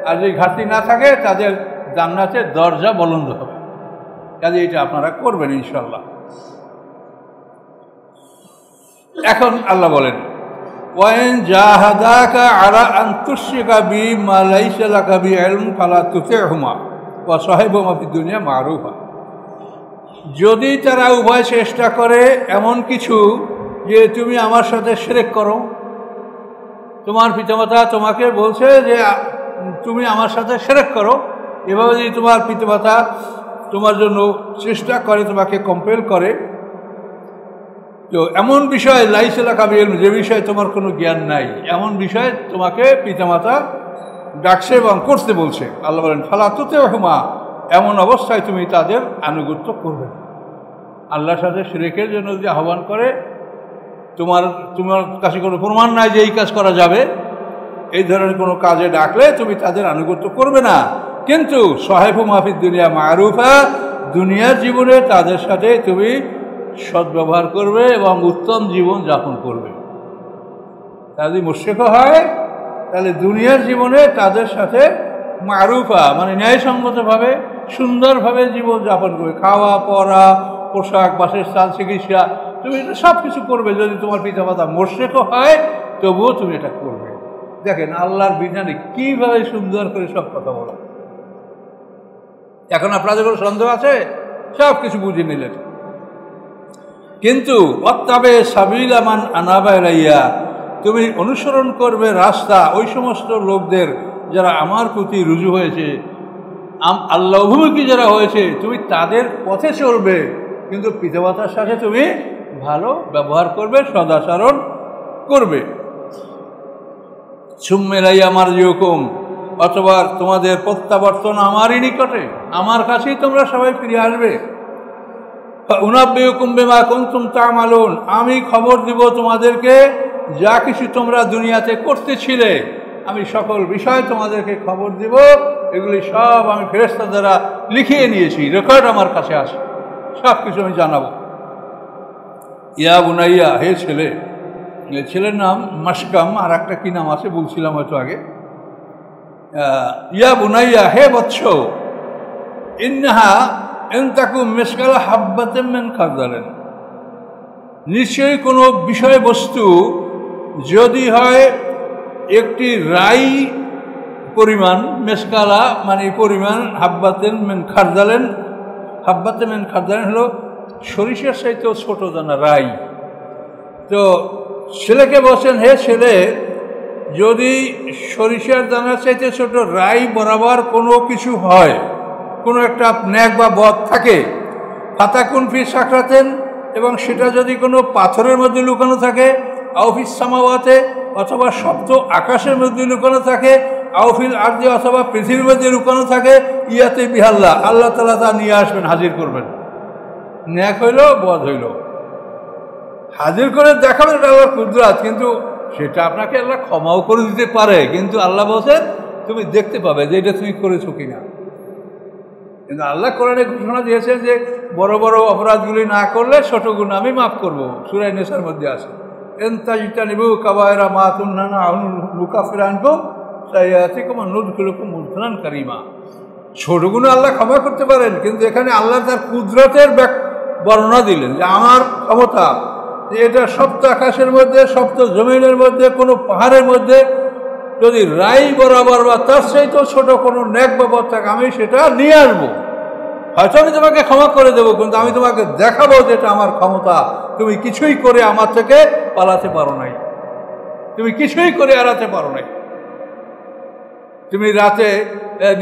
আর যদি ঘাটতি না থাকে তাদের জান্নাতের দরজা বলন্দ হবে। কাজে এটা আপনারা করবেন ইনশাআল্লাহ। এখন আল্লাহ বলেন ওয়াইন জাহাদাকা আলা আন তুশরিকা বি মা লাইসা লাকা বি ইলম ফালা তুতি'হুমা ওয়া সাহিবহুমা ফিদ দুনিয়া মারুফা। যদি তারা উভয় চেষ্টা করে এমন কিছু যে তুমি আমার সাথে শিরক করো, তোমার পিতামাতা তোমাকে বলছে যে তুমি আমার সাথে শিরক করো, এভাবে যদি তোমার পিতামাতা তোমার জন্য চেষ্টা করে, তোমাকে কম্পেল করে, তো এমন বিষয় লাইসা কাবিল, যে বিষয়ে তোমার কোনো জ্ঞান নাই, এমন বিষয়ে তোমাকে পিতামাতা ডাকছে এবং করতে বলছে। আল্লাহ বলেন ফালা তুতি'হুমা, এমন অবস্থায় তুমি তাদের আনুগত্য করবে। আল্লাহর সাথে শিরকের জন্য যদি আহ্বান করে, তোমার কাছে কোনো প্রমাণ নাই যে এই কাজ করা যাবে, এই ধরনের কোনো কাজে ডাকলে তুমি তাদের আনুগত্য করবে না। কিন্তু সাহিবহুমা ফিদ দুনিয়া মারুফা, দুনিয়ার জীবনে তাদের সাথে তুমি সদ্ব্যবহার করবে এবং উত্তম জীবন যাপন করবে। তা যদি মুশরিকও হয় তাহলে দুনিয়ার জীবনে তাদের সাথে মারুফা মানে ন্যায়সঙ্গতভাবে সুন্দরভাবে জীবন যাপন করবে। খাওয়া পরা, পোশাক, বাসস্থান, চিকিৎসা, তুমি এটা সব কিছু করবে। যদি তোমার পিতামাতা মুশরিকও হয় তবুও তুমি এটা করবে। দেখেন আল্লাহর বিধানে কীভাবে সুন্দর করে সব কথা বলা। এখন আপনাদের কোনো সন্দেহ আছে? সব কিছু বুঝে নিলেন। কিন্তু ওয়াত্তাবে সাবিলা মান আনাবা ইলাইয়া, তুমি অনুসরণ করবে রাস্তা ওই সমস্ত লোকদের যারা আমার প্রতি রুজু হয়েছে, আল্লাহ অভিমুখী যারা হয়েছে, তুমি তাদের পথে চলবে। কিন্তু পিতামাতার সাথে তুমি ভালো ব্যবহার করবে, সদাচরণ করবে। সুম্মা ইলাইয়া মারজিউকুম, অথবা তোমাদের প্রত্যাবর্তন আমারই নিকটে, আমার কাছেই তোমরা সবাই ফিরে আসবে। উনাব্বিউকুম বিমা কুনতুম তা'মালুন, আমি খবর দিব তোমাদেরকে যা কিছু তোমরা দুনিয়াতে করতেছিলে, আমি সকল বিষয় তোমাদেরকে খবর দিব। এগুলি সব আমি ফেরেশতা দ্বারা লিখিয়ে নিয়েছি, রেকর্ড আমার কাছে আছে, সব কিছু আমি জানাবো। ইয়া বুনাইয়া, হে ছেলে, ছেলের নাম মাসকাম, আর একটা কি নাম আছে বলছিলাম হয়তো আগে। ইয়া বুনাইয়া, হে বৎস, ইন্নাহা ইনতাকুম মিসকাল হাব্বাতিন মিন খারদালিন, নিশ্চয়ই কোনো বিষয়বস্তু যদি হয় একটি রাই পরিমাণ, মেসকালা মানে পরিমাণ, হাব্বাতিন মিন খারদালিন, হাব্বাতিন মিন খারদালিন হলো সরিষার চাইতেও ছোট দানা রাই। তো ছেলেকে বলছেন, হে ছেলে, যদি সরিষার দানার চাইতে ছোট রাই বরাবর কোনো কিছু হয়, কোনো একটা ন্যাক বা বদ থাকে, ফাতাকুন ফি সাকরাতেন, এবং সেটা যদি কোনো পাথরের মধ্যে লুকানো থাকে, আউফিস সামাওয়াতে, অথবা সপ্ত আকাশের মধ্যে লুকানো থাকে, আউফিল আরদি, অথবা পৃথিবীর মধ্যে লুকানো থাকে, ইয়াতে বিহাল্লাহ, আল্লাহ তাআলা তা নিয়ে আসবেন, হাজির করবেন। ন্যাক হইল বদ হইল, হাজির করে দেখাবেন, এটা আল্লাহর কুদরত। কিন্তু সেটা আপনাকে আল্লাহ ক্ষমাও করে দিতে পারে, কিন্তু আল্লাহ বলছেন তুমি দেখতে পাবে যে এটা তুমি করেছো কিনা। কিন্তু আল্লাহ কোরআনে ঘোষণা দিয়েছেন যে বড় বড় অপরাধগুলি না করলে ছোট গুনাহ আমি মাফ করবো। সূরা নিসার মধ্যে আছে, ইনতাজতানিবু কাবায়রা মা তুনহানা আনহু নুকাফির আনকুম সাইয়্যাতিকুম ওয়া নুদখিলুকুম মুদখালান কারীমা। ছোট গুনাহ আল্লাহ ক্ষমা করতে পারেন, কিন্তু এখানে আল্লাহ তার কুদরতের বর্ণনা দিলেন যে আমার ক্ষমতা, যে এটা সপ্ত আকাশের মধ্যে, সপ্ত জমিনের মধ্যে, কোনো পাহাড়ের মধ্যে যদি রাই বরাবর বা তার চাইতেও ছোট কোনো ন্যাক বা বদ থাকে, আমি সেটা নিয়ে আসবো। হয়তো আমি তোমাকে ক্ষমা করে দেবো, কিন্তু আমি তোমাকে দেখাবো যে এটা আমার ক্ষমতা। তুমি কিছুই করে আমার থেকে পালাতে পারো নাই, তুমি কিছুই করে এড়াতে পারো নাই। তুমি রাতে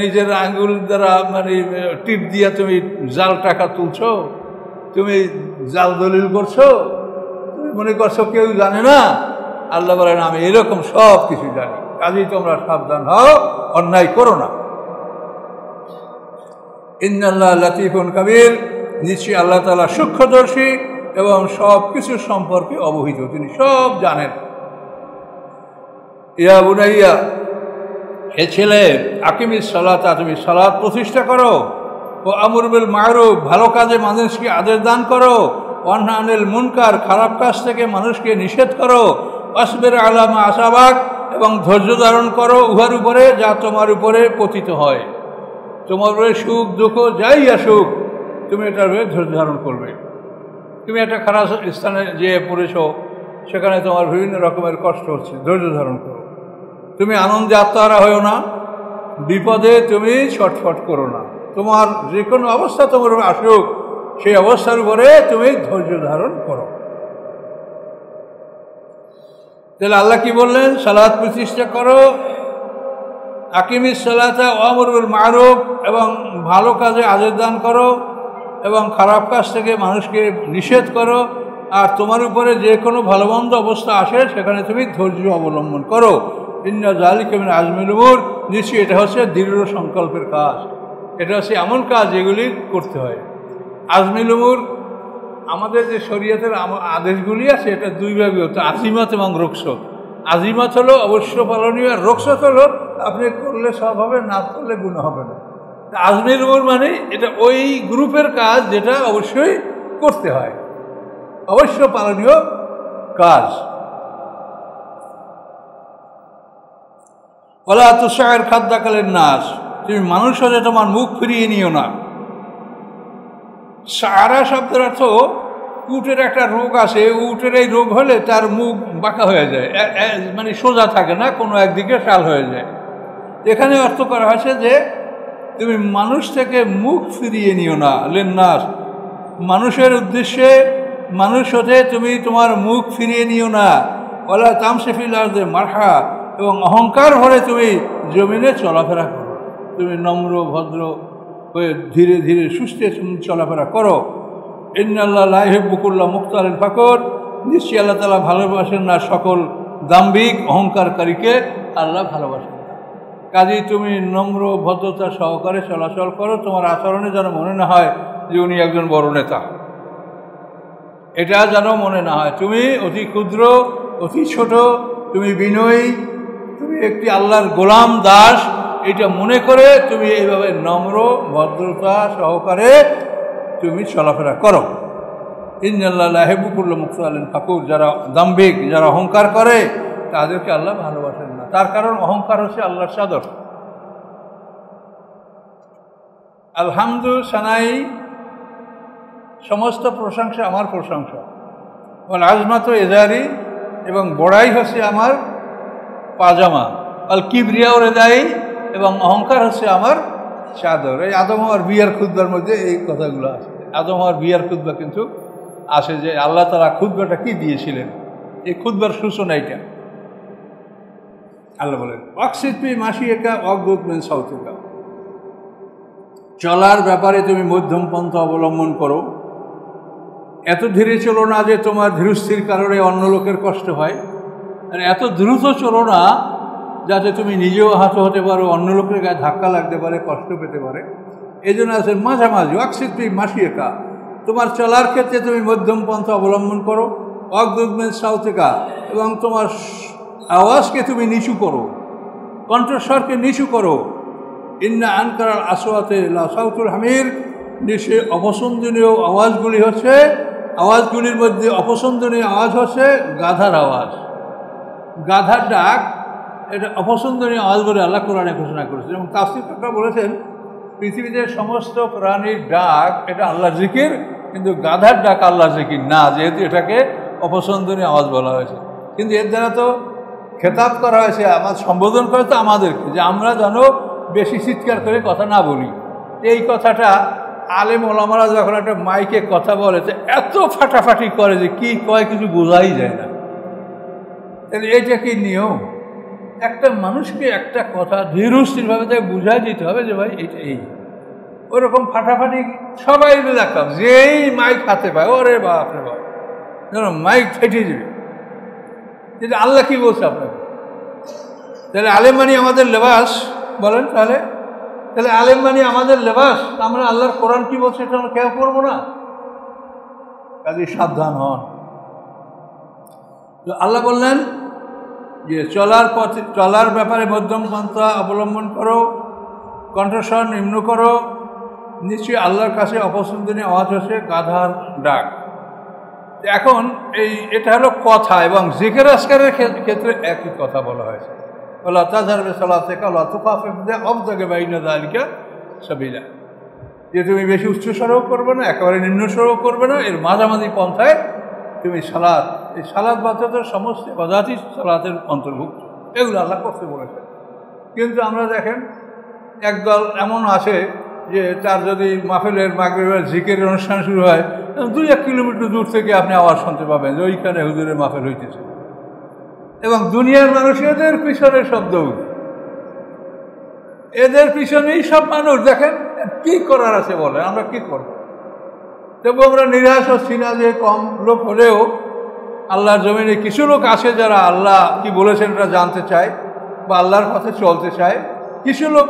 নিজের আঙ্গুল দ্বারা মানে টিপ দিয়ে তুমি জাল টাকা তুলছো, তুমি জাল দলিল করছো, তুমি মনে করছো কেউ জানে না। আল্লাহ বলেন আমি এরকম সব কিছু জানি, কাজেই তোমরা সাবধান হও, অন্যায় করো না। ইন্নাল্লাহ লাতীফুন কাবীর, নিশ্চয়ই আল্লাহ তাআলা সূক্ষ্মদর্শী এবং সব কিছু সম্পর্কে অবহিত, তিনি সব জানেন। ইয়া বুনাইয়া, হে ছেলে, আকিমিস সালাতা, তুমি সালাত প্রতিষ্ঠা করো, ও আমর বিল মারুফ, ভালো কাজে মানুষকে আদেশ দান করো, ওয়ানহা আনিল মুনকার, খারাপ কাজ থেকে মানুষকে নিষেধ করো, ওয়াসবির আলা মা আসাবাক, এবং ধৈর্য ধারণ করো উহার উপরে যা তোমার উপরে পতিত হয়। তোমার উপরে সুখ দুঃখ যাই আসুক, তুমি এটার উপরে ধৈর্য ধারণ করবে। তুমি একটা খারাপ স্থানে যেয়ে পড়েছ, সেখানে তোমার বিভিন্ন রকমের কষ্ট হচ্ছে, ধৈর্য ধারণ করো। তুমি আনন্দে আত্মহারা হয়েও না, বিপদে তুমি ছটফট করো না। তোমার যে কোনো অবস্থা তোমার আসুক, সেই অবস্থার উপরে তুমি ধৈর্য ধারণ করো। তাহলে আল্লাহ কি বললেন? সালাত প্রতিষ্ঠা করো, আকিমিস সালাতা ওয়ামুর বিল মারুফ, এবং ভালো কাজে আদেশ দান করো এবং খারাপ কাজ থেকে মানুষকে নিষেধ করো। আর তোমার উপরে যে কোনো ভালো মন্দ অবস্থা আসে সেখানে তুমি ধৈর্য অবলম্বন করো। ইন্না যালিকা মিন আজমিল উমুর, নিশ্চয়ই এটা হচ্ছে দৃঢ় সংকল্পের কাজ। এটা হচ্ছে এমন কাজ যেগুলি করতে হয়। আজমিল উমুর, আমাদের যে শরীয়তের আদেশগুলি আছে এটা দুই ভাবে হতো, আজিমত এবং রুখসত। আজিমত হলো অবশ্য পালনীয়, আর রুখসত হলো আপনি করলে সব হবে, না করলে গুনাহ হবে না। আজমিল উমুর মানে এটা ওই গ্রুপের কাজ যেটা অবশ্যই করতে হয়, অবশ্য পালনীয় কাজ। ওয়ালা তুসাইর খাদ্দাকালের নাস, তুমি মানুষ হলে তোমার মুখ ফিরিয়ে নিও না। সারা শব্দের অর্থ উটের একটা রোগ আছে, উটের এই রোগ হলে তার মুখ বাঁকা হয়ে যায়, মানে সোজা থাকে না, কোনো একদিকে টাল হয়ে যায়। এখানে অর্থ করা হয়েছে যে তুমি মানুষ থেকে মুখ ফিরিয়ে নিও না, লেন্নাস, মানুষের উদ্দেশ্যে মানুষ হতে তুমি তোমার মুখ ফিরিয়ে নিও না। ওয়ালা তামশিফিল আরদে মারহা, এবং অহংকার ভরে তুমি জমিনে চলাফেরা করো। তুমি নম্র ভদ্র হয়ে ধীরে ধীরে সুস্থে চলাফেরা করো। ইন্নাল্লাহ লা ইউহিব্বু কুল্লা মুখতালিন ফাখুর, নিশ্চয়ই আল্লাহ তাআলা ভালোবাসেন না সকল দাম্ভিক অহংকারকারীকে, আল্লাহ ভালোবাসেন না। কাজেই তুমি নম্র ভদ্রতা সহকারে চলাচল করো, তোমার আচরণে যেন মনে না হয় যে উনি একজন বড় নেতা, এটা যেন মনে না হয়। তুমি অতি ক্ষুদ্র, অতি ছোট, তুমি বিনয়ী, তুমি একটি আল্লাহর গোলাম দাস, এটা মনে করে তুমি এইভাবে নম্র ভদ্রতা সহকারে তুমি চলাফেরা করো। ইন্নাল্লাহ লা ইউহিব্বু কুল্লা মুখতালিন ফাখুর, যারা দাম্ভিক, যারা অহংকার করে তাদেরকে আল্লাহ ভালোবাসেন না। তার কারণ অহংকার হচ্ছে আল্লাহর চাদর। আলহামদু সানাই, সমস্ত প্রশংসা আমার প্রশংসা। ওয়াল আজমাত এজারি, এবং বড়াই হচ্ছে আমার পাজামা। আল কিবরিয়া রেদাই, এবং অহংকার হচ্ছে আমার চাদর। এই আদম আর বিয়ার খুতবার মধ্যে এই কথাগুলো আছে। আদম আর বিয়ার খুতবা কিন্তু আসে যে আল্লাহ তাআলা খুতবাটা কি দিয়েছিলেন, এই খুতবার সূচনা এইটা। আল্লাহ বলেন অক্সিদপি মাসিয়েকা অগ্রুত মেন সাউথিকা, চলার ব্যাপারে তুমি মধ্যম পন্থা অবলম্বন করো। এত ধীরে চলো না যে তোমার ধীরস্থির কারণে অন্য লোকের কষ্ট হয়, আর এত দ্রুত চলো না যাতে তুমি নিজেও আহত হতে পারো, অন্য লোকের গায়ে ধাক্কা লাগতে পারে, কষ্ট পেতে পারে। এই জন্য আছে মাঝামাঝি অক্সিদপি মাসিয়েকা, তোমার চলার ক্ষেত্রে তুমি মধ্যম পন্থা অবলম্বন করো। অগ্রুত মেন সাউথিকা, এবং তোমার আওয়াজকে তুমি নিচু করো, কণ্ঠস্বরকে নিচু করো। ইন্না আনকারাল আসওয়াতে লা সাউতুল হামির, নিশ্চয়ই অপছন্দনীয় আওয়াজগুলি হচ্ছে, আওয়াজগুলির মধ্যে অপছন্দনীয় আওয়াজ হচ্ছে গাধার আওয়াজ। গাধার ডাক, এটা অপছন্দনীয় আওয়াজ বলে আল্লাহ কোরআনে ঘোষণা করেছেন। এবং তাফসীরকাররা বলেছেন পৃথিবীতে সমস্ত প্রাণীর ডাক এটা আল্লাহর জিকির, কিন্তু গাধার ডাক আল্লাহর জিকির না, যেহেতু এটাকে অপছন্দনীয় আওয়াজ বলা হয়েছে। কিন্তু এর দ্বারা তো খেতাব করা হয়েছে, আমার সম্বোধন করে তো আমাদেরকে, যে আমরা যেন বেশি চিৎকার করে কথা না বলি। এই কথাটা আলেম ওলামারা যখন একটা মাইকে কথা বলে তো এত ফাটাফাটি করে যে কি কয় কিছু বোঝাই যায় না। তাহলে এইটা কি নিয়ম? একটা মানুষকে একটা কথা ধীরস্থিরভাবে তাকে বুঝাই দিতে হবে যে ভাই এটা এই, ওরকম ফাটাফাটি সবাই দেখতাম যেই মাইক হাতে পায়, ওরে বাপ রে বাপ, যেন মাইক ফেটে যাবে। কিন্তু আল্লাহ কি বলছে আপনাকে? তাহলে আলেম মানি আমাদের লেবাস, বলেন তাহলে আলেম মানি আমাদের লেবাস, আমরা আল্লাহর কোরআন কি বলছে এটা আমরা কেউ করবো না? কাজে সাবধান হন। তো আল্লাহ বললেন যে চলার ব্যাপারে মধ্যম পন্থা অবলম্বন করো, কণ্ঠস্বর নিম্ন করো। নিশ্চয়ই আল্লাহর কাছে অপছন্দনীয় আওয়াজ হচ্ছে গাধার ডাক। এখন এটা হলো কথা, এবং জিকির আজকারের ক্ষেত্রে একই কথা বলা হয়েছে। ওয়ালা তাজহার বিসালাতিকা ওয়ালা তুখাফিফ বিহা ওয়াবতাগি বাইনা যালিকা সাবিলা, যে তুমি বেশি উচ্চ স্বরেও করবে না, একেবারে নিম্ন স্বরেও করবে না, এর মাঝামাঝি পন্থায় তুমি সালাত এই সালাত বাধ্যতার সমস্ত ইবাদতই সালাতের অন্তর্ভুক্ত, এগুলো আল্লাহ করতে বলেছেন। কিন্তু আমরা দেখেন একদল এমন আছে যে তার যদি মাহফিলের মাগরিবের জিকিরের অনুষ্ঠান শুরু হয় 2-1 কিলোমিটার দূর থেকে আপনি আওয়াজ শুনতে পাবেন যে ওইখানে হুজুরের মাহফিল হইতেছে, এবং দুনিয়ার মানুষ এদের পিছনে শব্দ, এদের পিছনেই সব মানুষ। দেখেন কি করার আছে বলে, আমরা কি করব? তবু আমরা নিরাশ হচ্ছি না যে কম লোক হলেও আল্লাহর জমিনে কিছু লোক আছে যারা আল্লাহ কি বলেছেন এটা জানতে চায় বা আল্লাহর পথে চলতে চায়, কিছু লোক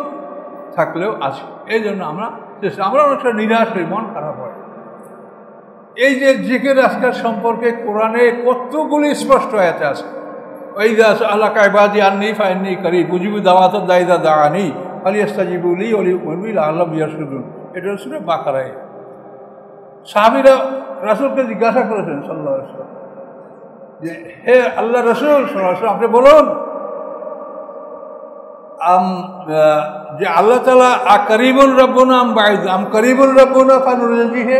থাকলেও আছে। এই জন্য আমরা অনেকটা নিরাশ হই, মন খারাপ হয়। এই যে জিকির আজকাল সম্পর্কে কোরআনে কতগুলি স্পষ্ট আয়াত আছে। ওই যে আল্লাহ কায়বাদি আননি ফাইননি করি বুঝিবু দাওয়াত দায়দা দাওয়ানি আলিয়াস্তাজিবুলি অলি উমিল আল্লাহ বিয়াসুদুন, এটা হচ্ছে বাকারায়। সাহাবীরা রাসূলকে জিজ্ঞাসা করেছেন সাল্লাল্লাহু আলাইহি ওয়াসাল্লাম যে হে আল্লাহ রাসূল সাল্লাল্লাহু আলাইহি ওয়াসাল্লাম, আপনি বলুন যে আল্লাহ তাআলা আকরিবুল রাব্বুনা আম বাঈদ আম করিবুল রাব্বুনা ফানুনাজিহে,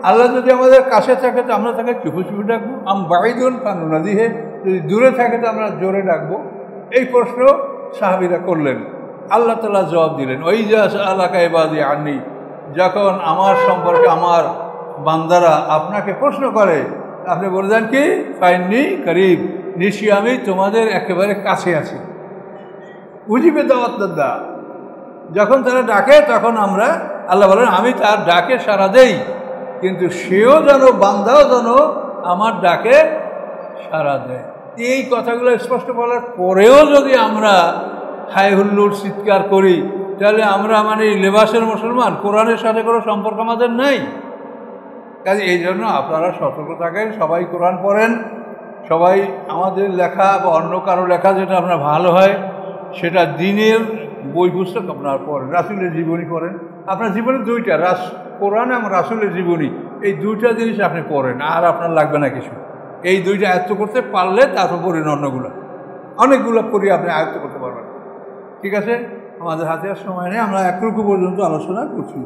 আল্লাহ যদি আমাদের কাছে থাকে তো আমরা তাকে চুপি চুপি ডাকবো, আম বাঈদুন ফানুনাজিহে, যদি দূরে থাকে তো আমরা জোরে ডাকবো। এই প্রশ্ন সাহাবীরা করলেন। আল্লাহ তাআলা জবাব দিলেন ওই যে আল্লাহ কায়বাদি আননি, যখন আমার সম্পর্কে আমার বান্দারা আপনাকে প্রশ্ন করে আপনি বলে দেন কি ফাইন্নি করিব, নিশ্চয়ই আমি তোমাদের একেবারে কাছে আছি। উজিবে দাওয়াত দা, যখন তারা ডাকে তখন আমরা, আল্লাহ বলেন আমি তার ডাকে সাড়া দেই, কিন্তু সেও যেন বান্দাও যেন আমার ডাকে সাড়া দেয়। এই কথাগুলো স্পষ্ট বলার পরেও যদি আমরা হাই হুল্লোড় চিৎকার করি তাহলে আমরা মানে লেবাসের মুসলমান, কোরআনের সাথে কোনো সম্পর্ক আমাদের নেই। কাজে এই জন্য আপনারা সতর্ক থাকেন, সবাই কোরআন পড়েন, সবাই আমাদের লেখা বা অন্য কারো লেখা যেটা আপনার ভালো হয় সেটা দিনের বই পুস্তক আপনার পড়েন, রাসূলের জীবনী পড়েন। আপনার জীবনে দুইটা, কোরআন এবং রাসূলের জীবনী, এই দুইটা জিনিস আপনি পড়েন, আর আপনার লাগবে না কিছু। এই দুইটা আয়ত্ত করতে পারলে তারপর পড়েন অনেকগুলো পড়ি আপনি আয়ত্ত করতে পারবেন। ঠিক আছে, আমাদের হাতে আর সময় নেই, আমরা 1 রুকু পর্যন্ত আলোচনা করছি।